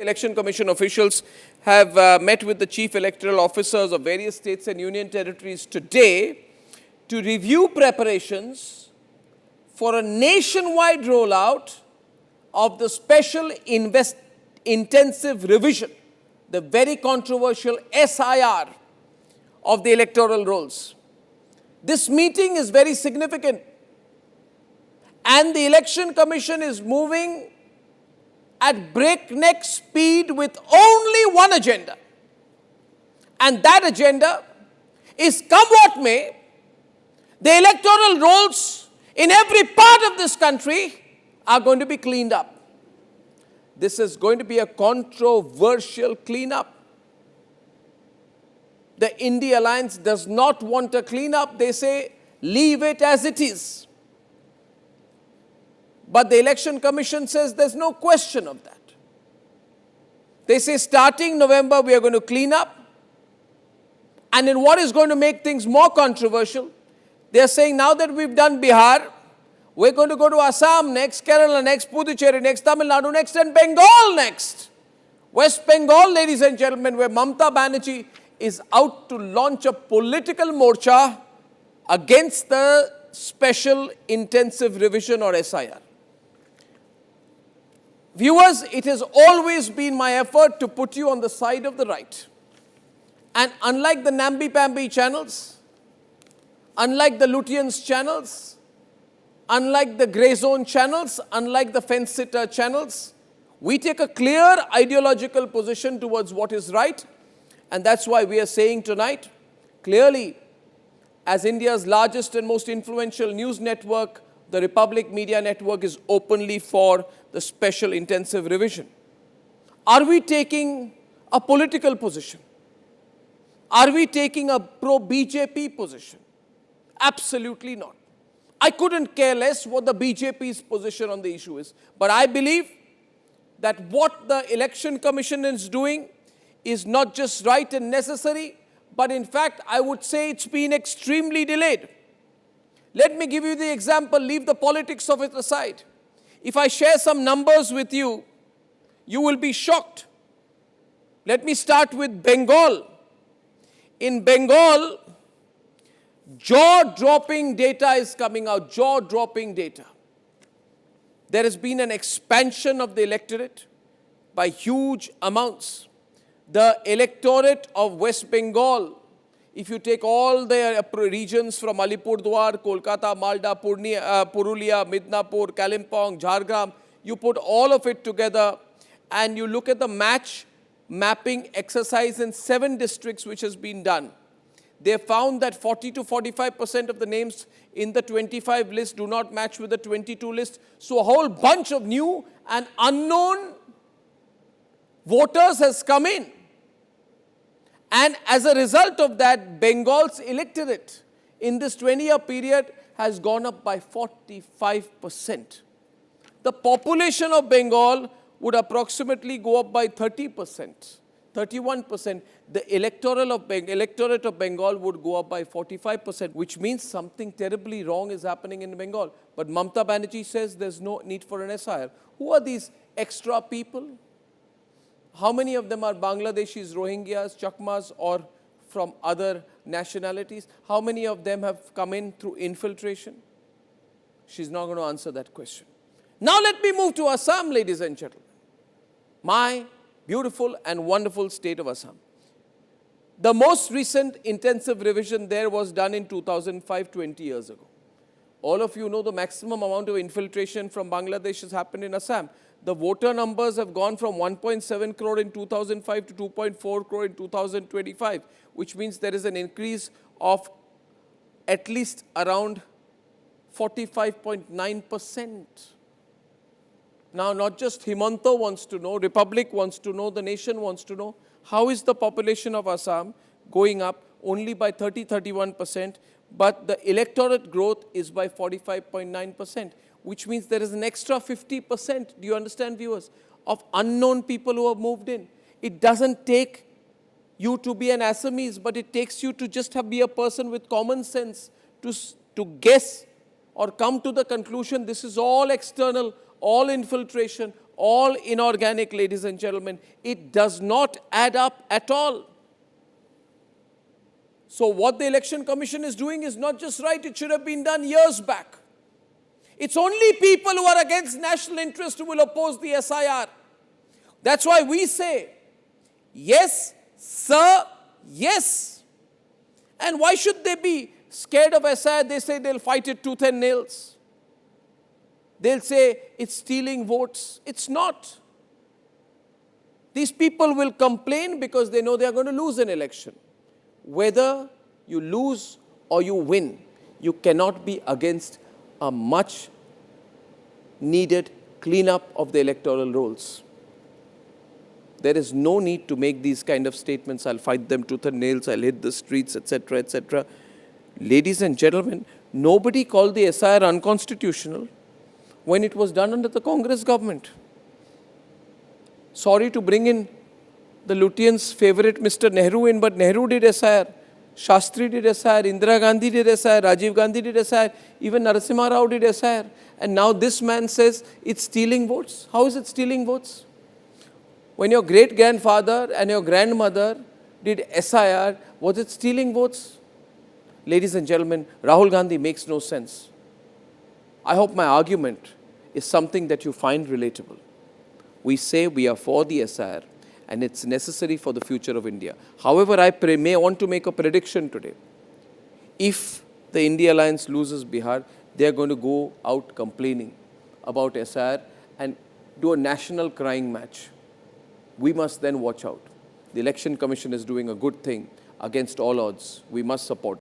Election Commission officials have met with the chief electoral officers of various states and union territories today to review preparations for a nationwide rollout of the special intensive revision, the very controversial SIR of the electoral rolls. This meeting is very significant, and the Election Commission is moving at breakneck speed with only one agenda. And that agenda is, come what may, the electoral rolls in every part of this country are going to be cleaned up. This is going to be a controversial cleanup. The India Alliance does not want a cleanup. They say, leave it as it is. But the Election Commission says there's no question of that. They say starting November we are going to clean up. And in what is going to make things more controversial, they are saying now that we've done Bihar, we're going to go to Assam next, Kerala next, Puducherry next, Tamil Nadu next, and Bengal next. West Bengal, ladies and gentlemen, where Mamata Banerjee is out to launch a political morcha against the special intensive revision or SIR. Viewers, it has always been my effort to put you on the side of the right. And unlike the namby-pamby channels, unlike the Lutyens channels, unlike the grey zone channels, unlike the fence-sitter channels, we take a clear ideological position towards what is right. And that's why we are saying tonight, clearly, as India's largest and most influential news network, the Republic Media Network is openly for the special intensive revision. Are we taking a political position? Are we taking a pro-BJP position? Absolutely not. I couldn't care less what the BJP's position on the issue is. But I believe that what the Election Commission is doing is not just right and necessary, but in fact, I would say it's been extremely delayed. Let me give you the example, leave the politics of it aside. If I share some numbers with you, you will be shocked. Let me start with Bengal. In Bengal, jaw-dropping data is coming out, jaw-dropping data. There has been an expansion of the electorate by huge amounts. The electorate of West Bengal, if you take all the regions from Alipurdwar, Kolkata, Malda, Purulia, Midnapur, Kalimpong, Jhargram, you put all of it together and you look at the mapping exercise in 7 districts which has been done. They found that 40 to 45% of the names in the 25 list do not match with the 22 list. So a whole bunch of new and unknown voters has come in. And as a result of that, Bengal's electorate in this 20-year period has gone up by 45%. The population of Bengal would approximately go up by 30%, 31%. The electorate of Bengal would go up by 45%, which means something terribly wrong is happening in Bengal. But Mamata Banerjee says there's no need for an SIR. Who are these extra people? How many of them are Bangladeshis, Rohingyas, Chakmas, or from other nationalities? How many of them have come in through infiltration? She's not going to answer that question. Now let me move to Assam, ladies and gentlemen. My beautiful and wonderful state of Assam. The most recent intensive revision there was done in 2005, 20 years ago. All of you know the maximum amount of infiltration from Bangladesh has happened in Assam. The voter numbers have gone from 1.7 crore in 2005 to 2.4 crore in 2025, which means there is an increase of at least around 45.9%. Now, not just Himanta wants to know, Republic wants to know, the nation wants to know, how is the population of Assam going up only by 30-31%, but the electorate growth is by 45.9%. Which means there is an extra 50%, do you understand, viewers, of unknown people who have moved in. It doesn't take you to be an Assamese, but it takes you to just be a person with common sense to guess or come to the conclusion this is all external, all infiltration, all inorganic, ladies and gentlemen. It does not add up at all. So what the Election Commission is doing is not just right, it should have been done years back. It's only people who are against national interest who will oppose the SIR. That's why we say, yes, sir, yes. And why should they be scared of SIR? They say they'll fight it tooth and nails. They'll say it's stealing votes. It's not. These people will complain because they know they are going to lose an election. Whether you lose or you win, you cannot be against a much needed cleanup of the electoral rolls. There is no need to make these kind of statements. I'll fight them tooth and nails, I'll hit the streets, etc., etc. Ladies and gentlemen, nobody called the SIR unconstitutional when it was done under the Congress government. Sorry to bring in the Lutyens' favorite Mr. Nehru in, but Nehru did SIR, Shastri did SIR, Indira Gandhi did SIR, Rajiv Gandhi did SIR, even Narasimha Rao did SIR. And now this man says it's stealing votes. How is it stealing votes? When your great-grandfather and your grandmother did SIR, was it stealing votes? Ladies and gentlemen, Rahul Gandhi makes no sense. I hope my argument is something that you find relatable. We say we are for the SIR and it's necessary for the future of India. However, I may want to make a prediction today. If the India Alliance loses Bihar, they are going to go out complaining about SIR and do a national crying match. We must then watch out. The Election Commission is doing a good thing against all odds. We must support.